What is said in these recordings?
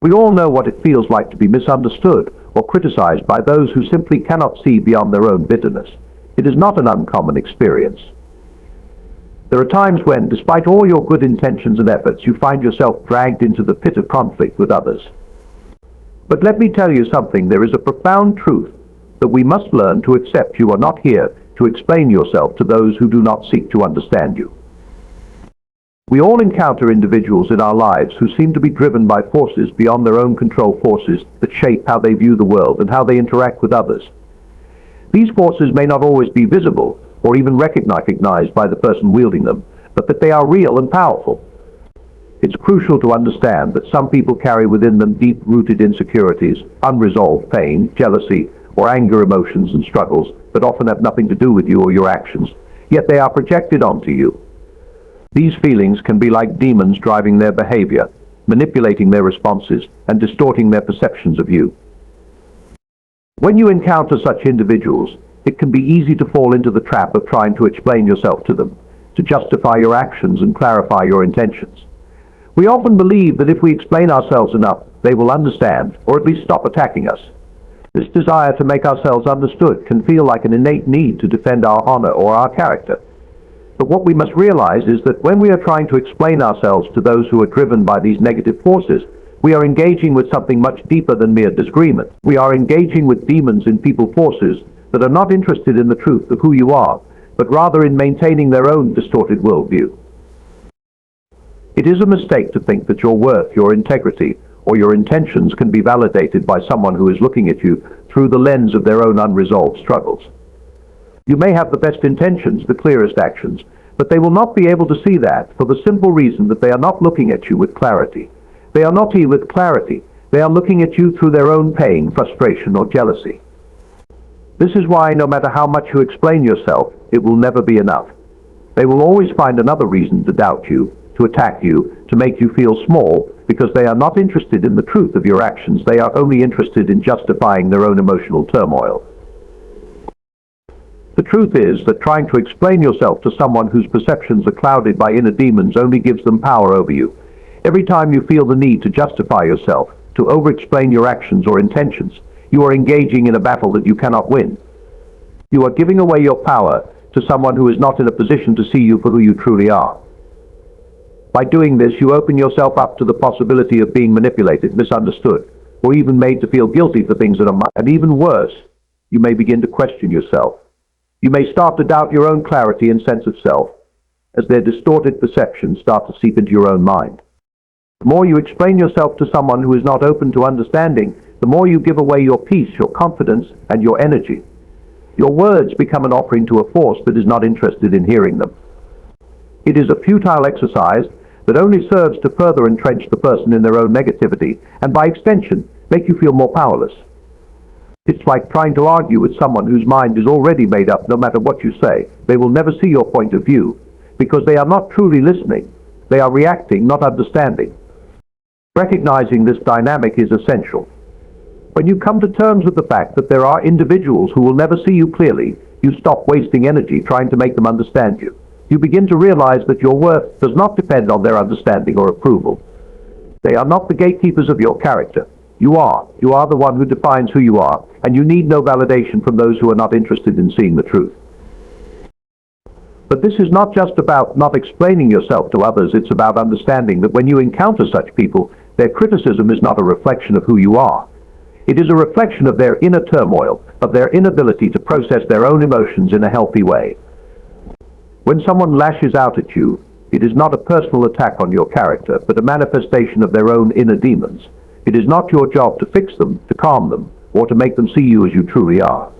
We all know what it feels like to be misunderstood or criticized by those who simply cannot see beyond their own bitterness. It is not an uncommon experience. There are times when, despite all your good intentions and efforts, you find yourself dragged into the pit of conflict with others. But let me tell you something, there is a profound truth that we must learn to accept. You are not here to explain yourself to those who do not seek to understand you. We all encounter individuals in our lives who seem to be driven by forces beyond their own control, forces that shape how they view the world and how they interact with others. These forces may not always be visible or even recognized by the person wielding them, but that they are real and powerful. It's crucial to understand that some people carry within them deep-rooted insecurities, unresolved pain, jealousy, or anger emotions and struggles that often have nothing to do with you or your actions, yet they are projected onto you. These feelings can be like demons driving their behavior, manipulating their responses, and distorting their perceptions of you. When you encounter such individuals, it can be easy to fall into the trap of trying to explain yourself to them, to justify your actions and clarify your intentions. We often believe that if we explain ourselves enough, they will understand, or at least stop attacking us. This desire to make ourselves understood can feel like an innate need to defend our honor or our character. But what we must realize is that when we are trying to explain ourselves to those who are driven by these negative forces, we are engaging with something much deeper than mere disagreement. We are engaging with demons in people forces that are not interested in the truth of who you are, but rather in maintaining their own distorted worldview. It is a mistake to think that your worth, your integrity, or your intentions can be validated by someone who is looking at you through the lens of their own unresolved struggles. You may have the best intentions, the clearest actions, but they will not be able to see that for the simple reason that they are not looking at you with clarity. They are not here with clarity. They are looking at you through their own pain, frustration, or jealousy. This is why no matter how much you explain yourself, it will never be enough. They will always find another reason to doubt you, to attack you, to make you feel small, because they are not interested in the truth of your actions. They are only interested in justifying their own emotional turmoil. The truth is that trying to explain yourself to someone whose perceptions are clouded by inner demons only gives them power over you. Every time you feel the need to justify yourself, to over-explain your actions or intentions, you are engaging in a battle that you cannot win. You are giving away your power to someone who is not in a position to see you for who you truly are. By doing this, you open yourself up to the possibility of being manipulated, misunderstood, or even made to feel guilty for things that are and even worse, you may begin to question yourself. You may start to doubt your own clarity and sense of self, as their distorted perceptions start to seep into your own mind. The more you explain yourself to someone who is not open to understanding, the more you give away your peace, your confidence, and your energy. Your words become an offering to a force that is not interested in hearing them. It is a futile exercise that only serves to further entrench the person in their own negativity, and by extension, make you feel more powerless. It's like trying to argue with someone whose mind is already made up. No matter what you say, they will never see your point of view, because they are not truly listening. They are reacting, not understanding. Recognizing this dynamic is essential. When you come to terms with the fact that there are individuals who will never see you clearly, you stop wasting energy trying to make them understand you. You begin to realize that your worth does not depend on their understanding or approval. They are not the gatekeepers of your character. You are the one who defines who you are, and you need no validation from those who are not interested in seeing the truth. But this is not just about not explaining yourself to others, it's about understanding that when you encounter such people, their criticism is not a reflection of who you are. It is a reflection of their inner turmoil, of their inability to process their own emotions in a healthy way. When someone lashes out at you, it is not a personal attack on your character, but a manifestation of their own inner demons. It is not your job to fix them, to calm them, or to make them see you as you truly are.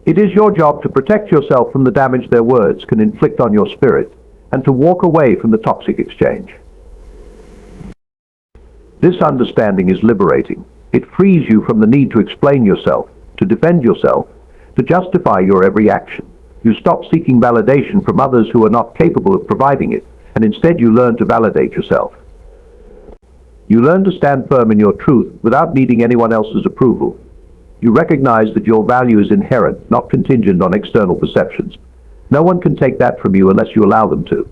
It is your job to protect yourself from the damage their words can inflict on your spirit, and to walk away from the toxic exchange. This understanding is liberating. It frees you from the need to explain yourself, to defend yourself, to justify your every action. You stop seeking validation from others who are not capable of providing it, and instead you learn to validate yourself. You learn to stand firm in your truth without needing anyone else's approval. You recognize that your value is inherent, not contingent on external perceptions. No one can take that from you unless you allow them to.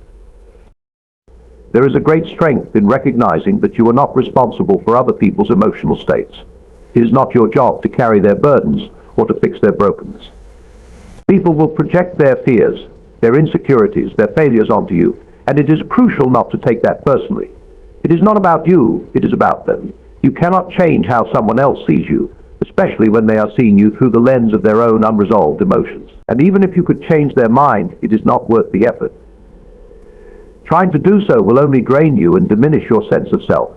There is a great strength in recognizing that you are not responsible for other people's emotional states. It is not your job to carry their burdens or to fix their brokenness. People will project their fears, their insecurities, their failures onto you, and it is crucial not to take that personally. It is not about you, it is about them. You cannot change how someone else sees you, especially when they are seeing you through the lens of their own unresolved emotions. And even if you could change their mind, it is not worth the effort. Trying to do so will only drain you and diminish your sense of self.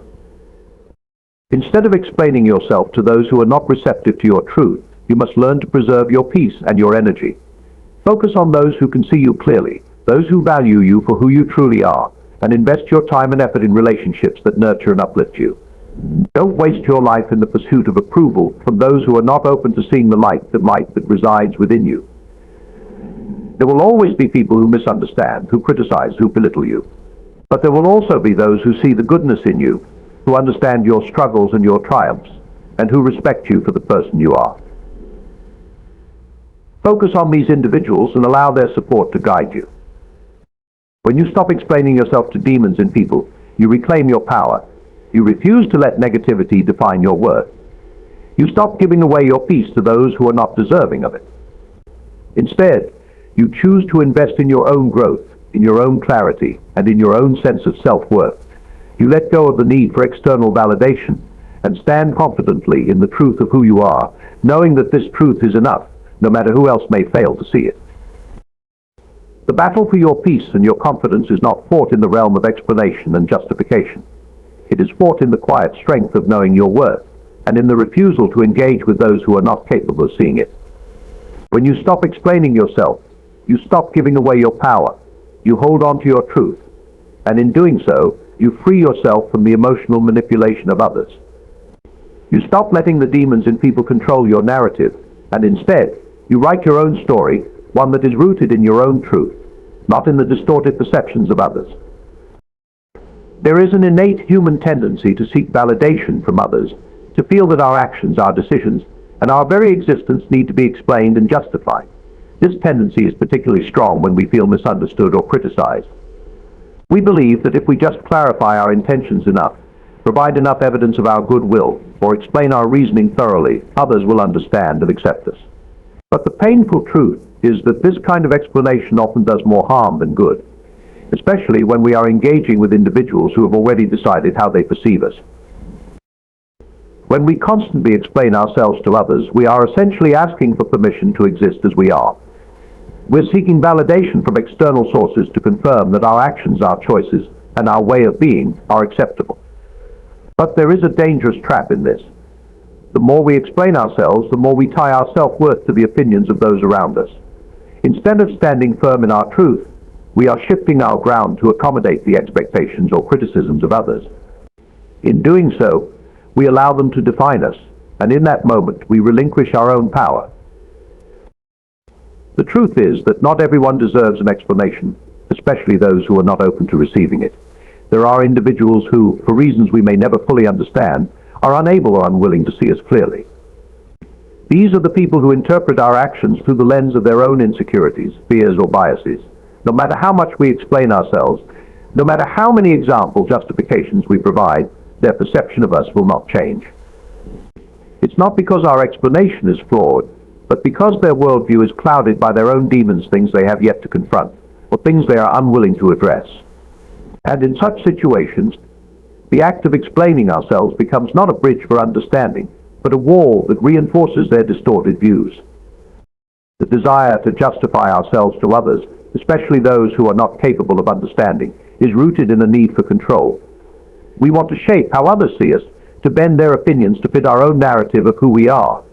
Instead of explaining yourself to those who are not receptive to your truth, you must learn to preserve your peace and your energy. Focus on those who can see you clearly, those who value you for who you truly are, and invest your time and effort in relationships that nurture and uplift you. Don't waste your life in the pursuit of approval from those who are not open to seeing the light that resides within you. There will always be people who misunderstand, who criticize, who belittle you. But there will also be those who see the goodness in you, who understand your struggles and your triumphs, and who respect you for the person you are. Focus on these individuals and allow their support to guide you. When you stop explaining yourself to demons in people, you reclaim your power. You refuse to let negativity define your worth. You stop giving away your peace to those who are not deserving of it. Instead, you choose to invest in your own growth, in your own clarity, and in your own sense of self-worth. You let go of the need for external validation and stand confidently in the truth of who you are, knowing that this truth is enough, no matter who else may fail to see it. The battle for your peace and your confidence is not fought in the realm of explanation and justification. It is fought in the quiet strength of knowing your worth, and in the refusal to engage with those who are not capable of seeing it. When you stop explaining yourself, you stop giving away your power. You hold on to your truth, and in doing so, you free yourself from the emotional manipulation of others. You stop letting the demons in people control your narrative, and instead, you write your own story, one that is rooted in your own truth, not in the distorted perceptions of others. There is an innate human tendency to seek validation from others, to feel that our actions, our decisions, and our very existence need to be explained and justified. This tendency is particularly strong when we feel misunderstood or criticized. We believe that if we just clarify our intentions enough, provide enough evidence of our goodwill, or explain our reasoning thoroughly, others will understand and accept us. But the painful truth is that this kind of explanation often does more harm than good, especially when we are engaging with individuals who have already decided how they perceive us. When we constantly explain ourselves to others, we are essentially asking for permission to exist as we are. We're seeking validation from external sources to confirm that our actions, our choices, and our way of being are acceptable. But there is a dangerous trap in this. The more we explain ourselves, the more we tie our self-worth to the opinions of those around us. Instead of standing firm in our truth, we are shifting our ground to accommodate the expectations or criticisms of others. In doing so, we allow them to define us, and in that moment we relinquish our own power. The truth is that not everyone deserves an explanation, especially those who are not open to receiving it. There are individuals who, for reasons we may never fully understand, are unable or unwilling to see us clearly. These are the people who interpret our actions through the lens of their own insecurities, fears, or biases. No matter how much we explain ourselves, no matter how many example justifications we provide, their perception of us will not change. It's not because our explanation is flawed, but because their worldview is clouded by their own demons, things they have yet to confront, or things they are unwilling to address. And in such situations, the act of explaining ourselves becomes not a bridge for understanding, but a wall that reinforces their distorted views. The desire to justify ourselves to others, especially those who are not capable of understanding, is rooted in a need for control. We want to shape how others see us, to bend their opinions to fit our own narrative of who we are.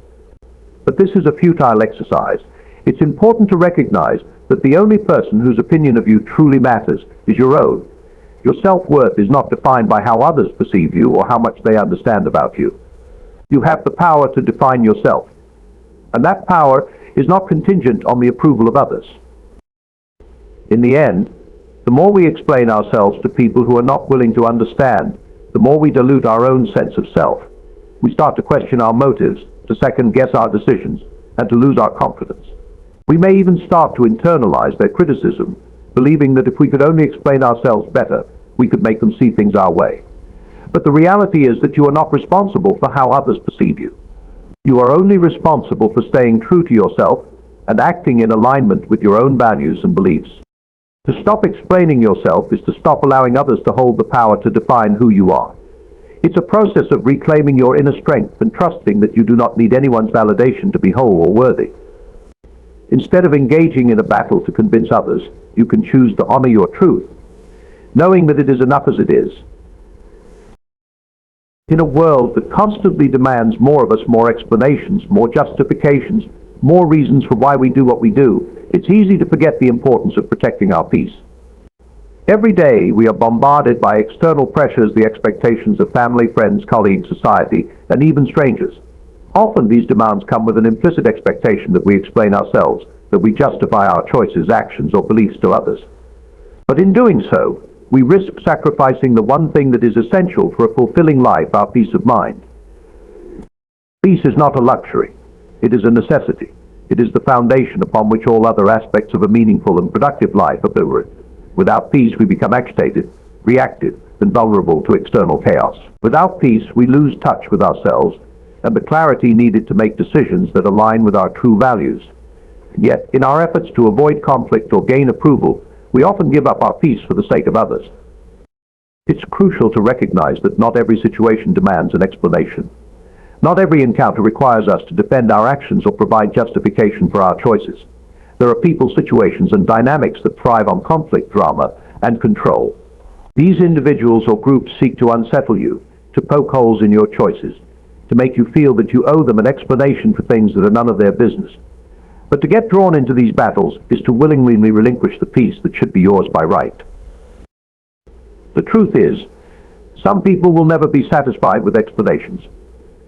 But this is a futile exercise. It's important to recognize that the only person whose opinion of you truly matters is your own. Your self-worth is not defined by how others perceive you or how much they understand about you. You have the power to define yourself, and that power is not contingent on the approval of others. In the end, the more we explain ourselves to people who are not willing to understand, the more we dilute our own sense of self. We start to question our motives, to second-guess our decisions, and to lose our confidence. We may even start to internalize their criticism, believing that if we could only explain ourselves better, we could make them see things our way. But the reality is that you are not responsible for how others perceive you. You are only responsible for staying true to yourself and acting in alignment with your own values and beliefs. To stop explaining yourself is to stop allowing others to hold the power to define who you are. It's a process of reclaiming your inner strength and trusting that you do not need anyone's validation to be whole or worthy. Instead of engaging in a battle to convince others, you can choose to honor your truth, knowing that it is enough as it is. In a world that constantly demands more of us, more explanations, more justifications, more reasons for why we do what we do, it's easy to forget the importance of protecting our peace. Every day we are bombarded by external pressures, the expectations of family, friends, colleagues, society, and even strangers. Often these demands come with an implicit expectation that we explain ourselves, that we justify our choices, actions, or beliefs to others. But in doing so, we risk sacrificing the one thing that is essential for a fulfilling life, our peace of mind. Peace is not a luxury. It is a necessity. It is the foundation upon which all other aspects of a meaningful and productive life are built. Without peace, we become agitated, reactive, and vulnerable to external chaos. Without peace, we lose touch with ourselves and the clarity needed to make decisions that align with our true values. Yet, in our efforts to avoid conflict or gain approval, we often give up our peace for the sake of others. It's crucial to recognize that not every situation demands an explanation. Not every encounter requires us to defend our actions or provide justification for our choices. There are people, situations, and dynamics that thrive on conflict, drama, and control. These individuals or groups seek to unsettle you, to poke holes in your choices, to make you feel that you owe them an explanation for things that are none of their business. But to get drawn into these battles is to willingly relinquish the peace that should be yours by right. The truth is, some people will never be satisfied with explanations.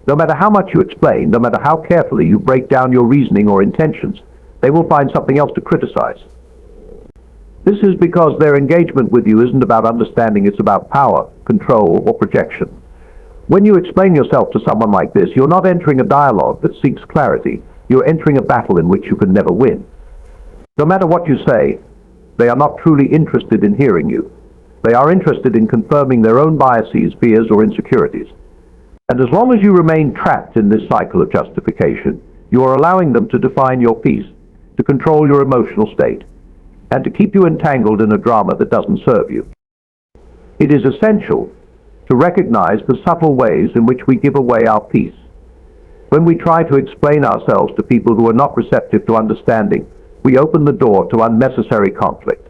No matter how much you explain, no matter how carefully you break down your reasoning or intentions, they will find something else to criticize. This is because their engagement with you isn't about understanding, it's about power, control, or projection. When you explain yourself to someone like this, you're not entering a dialogue that seeks clarity. You're entering a battle in which you can never win. No matter what you say, they are not truly interested in hearing you. They are interested in confirming their own biases, fears, or insecurities. And as long as you remain trapped in this cycle of justification, you are allowing them to define your peace, to control your emotional state, and to keep you entangled in a drama that doesn't serve you. It is essential to recognize the subtle ways in which we give away our peace. When we try to explain ourselves to people who are not receptive to understanding, we open the door to unnecessary conflict.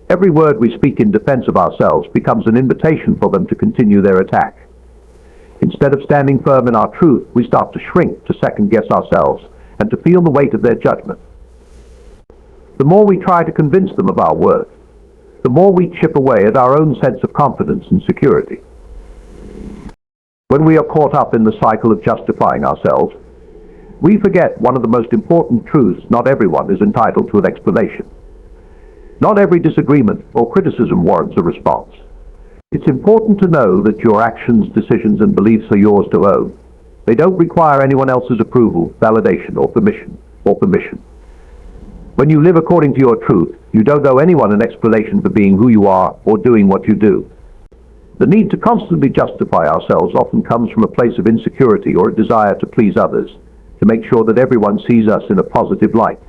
Every word we speak in defense of ourselves becomes an invitation for them to continue their attack. Instead of standing firm in our truth, we start to shrink, to second-guess ourselves, and to feel the weight of their judgment. The more we try to convince them of our worth, the more we chip away at our own sense of confidence and security. When we are caught up in the cycle of justifying ourselves, we forget one of the most important truths: not everyone is entitled to an explanation. Not every disagreement or criticism warrants a response. It's important to know that your actions, decisions, and beliefs are yours to own. They don't require anyone else's approval, validation, or permission. When you live according to your truth, you don't owe anyone an explanation for being who you are or doing what you do. The need to constantly justify ourselves often comes from a place of insecurity or a desire to please others, to make sure that everyone sees us in a positive light.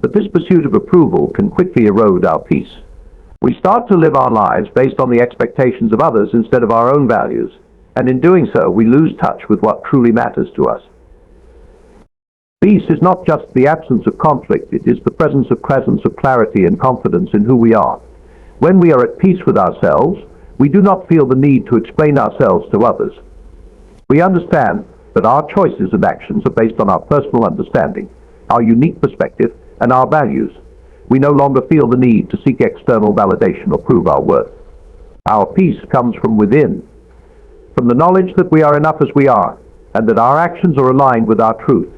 But this pursuit of approval can quickly erode our peace. We start to live our lives based on the expectations of others instead of our own values, and in doing so, we lose touch with what truly matters to us. Peace is not just the absence of conflict, it is the presence of clarity and confidence in who we are. When we are at peace with ourselves, we do not feel the need to explain ourselves to others. We understand that our choices and actions are based on our personal understanding, our unique perspective, and our values. We no longer feel the need to seek external validation or prove our worth. Our peace comes from within, from the knowledge that we are enough as we are, and that our actions are aligned with our truth,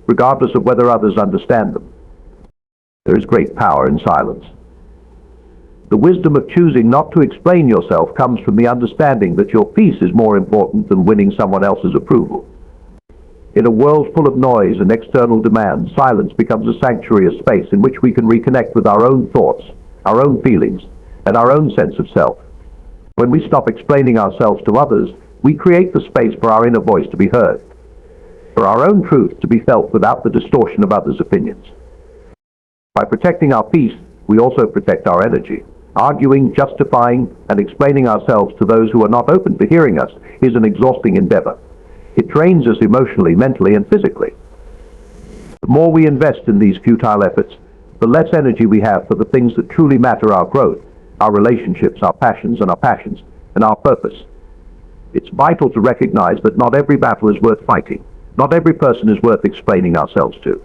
regardless of whether others understand them. There is great power in silence. The wisdom of choosing not to explain yourself comes from the understanding that your peace is more important than winning someone else's approval. In a world full of noise and external demands, silence becomes a sanctuary, a space in which we can reconnect with our own thoughts, our own feelings, and our own sense of self. When we stop explaining ourselves to others, we create the space for our inner voice to be heard, for our own truth to be felt without the distortion of others' opinions. By protecting our peace, we also protect our energy. Arguing, justifying, and explaining ourselves to those who are not open to hearing us is an exhausting endeavor. It drains us emotionally, mentally, and physically. The more we invest in these futile efforts, the less energy we have for the things that truly matter: our growth, our relationships, our passions, and our purpose. It's vital to recognize that not every battle is worth fighting. Not every person is worth explaining ourselves to.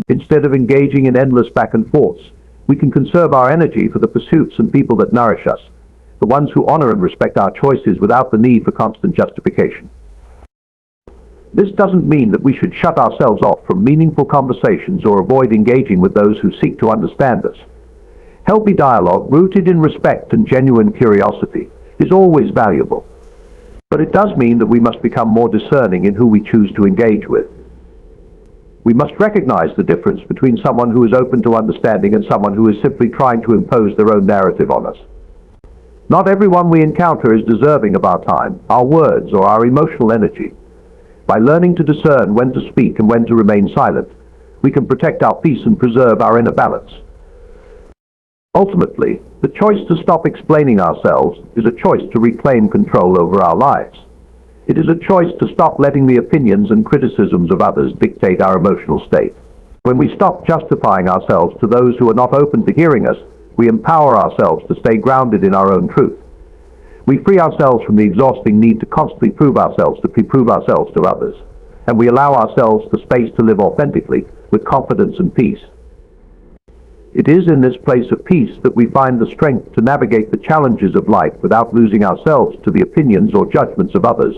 Instead of engaging in endless back and forths, we can conserve our energy for the pursuits and people that nourish us, the ones who honor and respect our choices without the need for constant justification. This doesn't mean that we should shut ourselves off from meaningful conversations or avoid engaging with those who seek to understand us. Healthy dialogue, rooted in respect and genuine curiosity, is always valuable. But it does mean that we must become more discerning in who we choose to engage with. We must recognize the difference between someone who is open to understanding and someone who is simply trying to impose their own narrative on us. Not everyone we encounter is deserving of our time, our words, or our emotional energy. By learning to discern when to speak and when to remain silent, we can protect our peace and preserve our inner balance. Ultimately, the choice to stop explaining ourselves is a choice to reclaim control over our lives. It is a choice to stop letting the opinions and criticisms of others dictate our emotional state. When we stop justifying ourselves to those who are not open to hearing us, we empower ourselves to stay grounded in our own truth. We free ourselves from the exhausting need to constantly prove ourselves to others, and we allow ourselves the space to live authentically with confidence and peace. It is in this place of peace that we find the strength to navigate the challenges of life without losing ourselves to the opinions or judgments of others.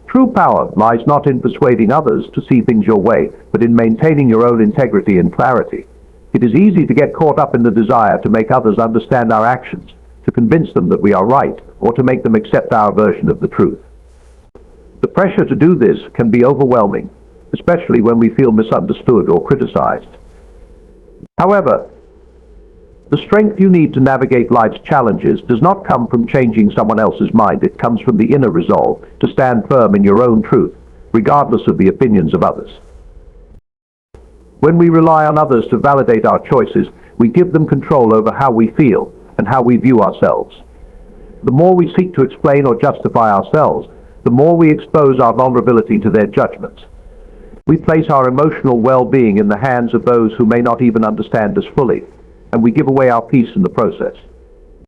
True power lies not in persuading others to see things your way, but in maintaining your own integrity and clarity. It is easy to get caught up in the desire to make others understand our actions, to convince them that we are right, or to make them accept our version of the truth. The pressure to do this can be overwhelming, especially when we feel misunderstood or criticized. However, the strength you need to navigate life's challenges does not come from changing someone else's mind. It comes from the inner resolve to stand firm in your own truth, regardless of the opinions of others. When we rely on others to validate our choices, we give them control over how we feel and how we view ourselves. The more we seek to explain or justify ourselves, the more we expose our vulnerability to their judgments. We place our emotional well-being in the hands of those who may not even understand us fully, and we give away our peace in the process.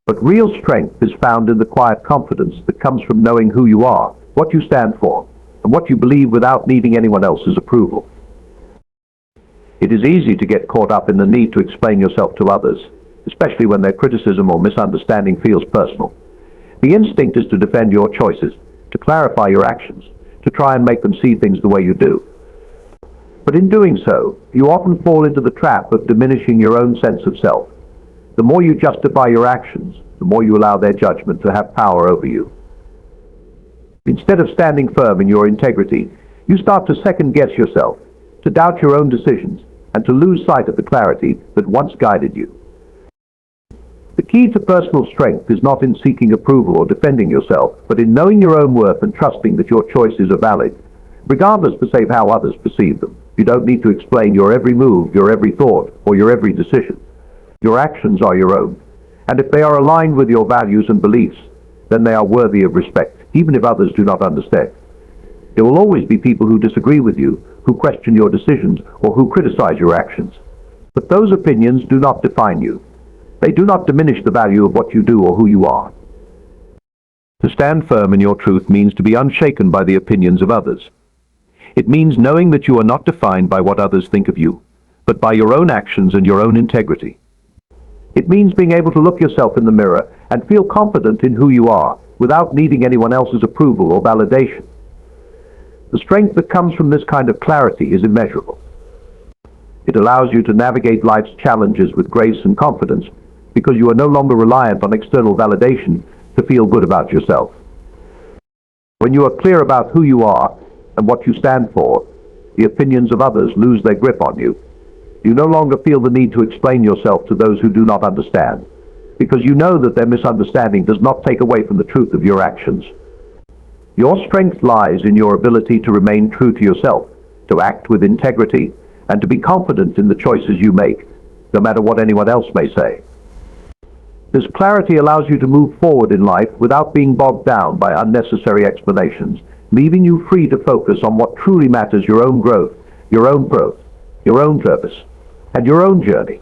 But real strength is found in the quiet confidence that comes from knowing who you are, what you stand for, and what you believe without needing anyone else's approval. It is easy to get caught up in the need to explain yourself to others, especially when their criticism or misunderstanding feels personal. The instinct is to defend your choices, to clarify your actions, to try and make them see things the way you do. But in doing so, you often fall into the trap of diminishing your own sense of self. The more you justify your actions, the more you allow their judgment to have power over you. Instead of standing firm in your integrity, you start to second-guess yourself, to doubt your own decisions, and to lose sight of the clarity that once guided you. The key to personal strength is not in seeking approval or defending yourself, but in knowing your own worth and trusting that your choices are valid, regardless of how others perceive them. You don't need to explain your every move, your every thought, or your every decision. Your actions are your own, and if they are aligned with your values and beliefs, then they are worthy of respect, even if others do not understand. There will always be people who disagree with you, who question your decisions, or who criticize your actions. But those opinions do not define you. They do not diminish the value of what you do or who you are. To stand firm in your truth means to be unshaken by the opinions of others. It means knowing that you are not defined by what others think of you, but by your own actions and your own integrity. It means being able to look yourself in the mirror and feel confident in who you are, without needing anyone else's approval or validation. The strength that comes from this kind of clarity is immeasurable. It allows you to navigate life's challenges with grace and confidence, because you are no longer reliant on external validation to feel good about yourself. When you are clear about who you are and what you stand for, the opinions of others lose their grip on you. You no longer feel the need to explain yourself to those who do not understand, because you know that their misunderstanding does not take away from the truth of your actions. Your strength lies in your ability to remain true to yourself, to act with integrity, and to be confident in the choices you make, no matter what anyone else may say. This clarity allows you to move forward in life without being bogged down by unnecessary explanations, leaving you free to focus on what truly matters: your own growth, your own purpose, and your own journey.